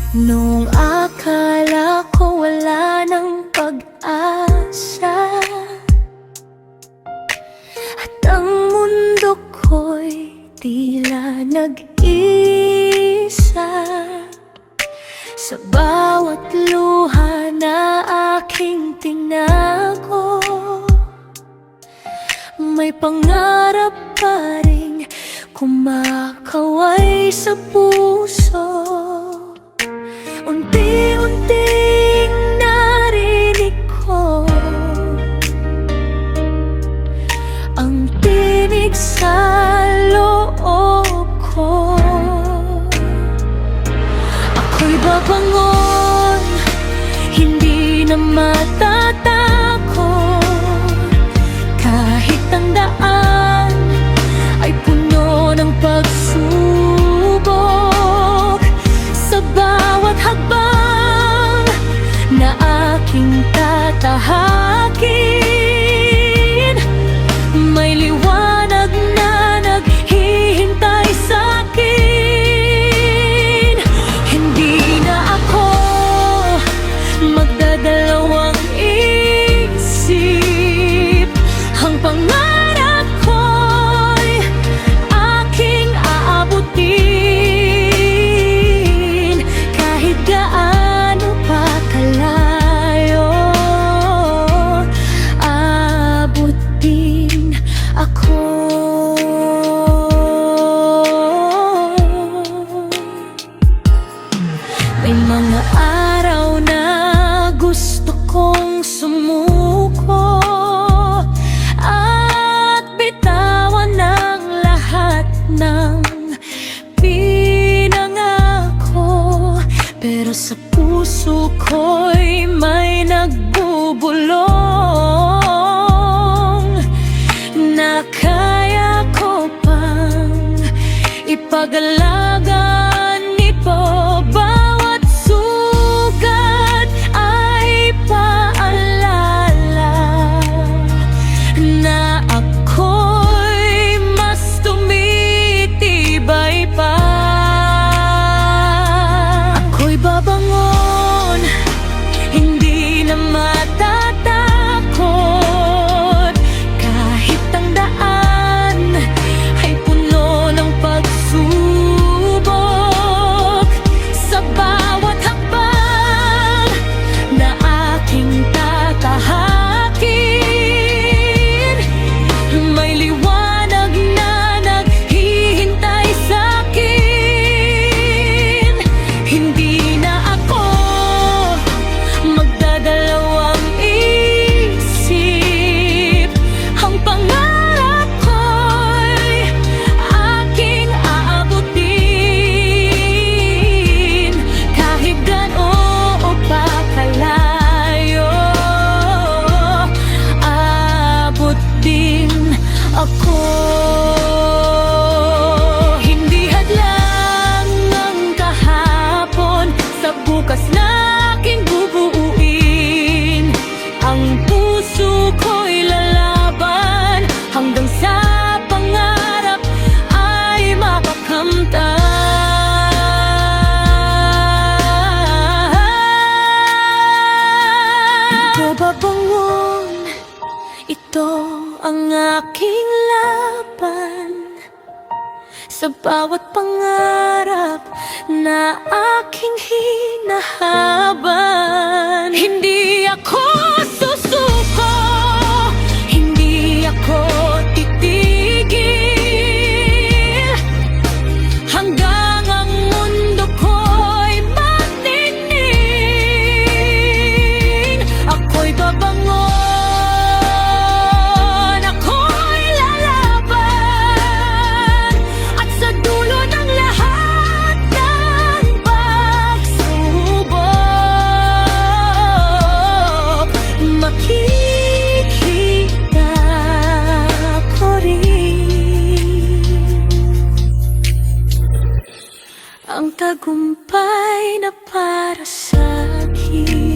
Nung akala ko wala ng pag-asa at ang mundo ko'y tila nag-isa, sa bawat luha na aking tinago, may pangarap pa ring kumakaway sa puso. Unti-unting narinig ko ang tinig sa loob ko. Ako'y babangon, hindi na matatakot, kahit ang daan ay puno ng pagsubok. Sa bawat hakbang na aking tatahakin, may liwanag na naghihintay sa'kin. Hindi na ako magdadalawang isip, ang pangarap ko'y aking aabutin, kahit gaano pa kalayo. Abutin ako. May mga araw na gusto kong sumuko at bitawan ang lahat ng pinangako, pero sa puso ko'y may nagbubulong na kaya ko pang ipag-alagan ito. Bawat sugat ay paalala na ako'y mas tumitibay pa. Ako'y babangon, hindi na matatakot, kahit ang daan ay puno ng pagsubok. Sa bawat hakbang na aking tatahakin, may liwanag na naghihintay sa'kin. Hindi na ako magdadalawang isip, ang pangarap ko'y aking aabutin, kahit gaano pa kalayo. Abot din ako. Hindi hadlang ang kahapon sa bukas na aking bubuuin. Ang puso ko'y lalaban hanggang sa pangarap ay mapakamtan. Ito babangon, ito ang aking laban, sa bawat pangarap na aking hinahaban. Hindi ako susuko, hindi ako titigil, hanggang ang mundo ko'y matingning. Ako'y babangon, ako'y lalaban, at sa dulo ng lahat ng pagsubok, makikita ko rin ang tagumpay na para sa'kin.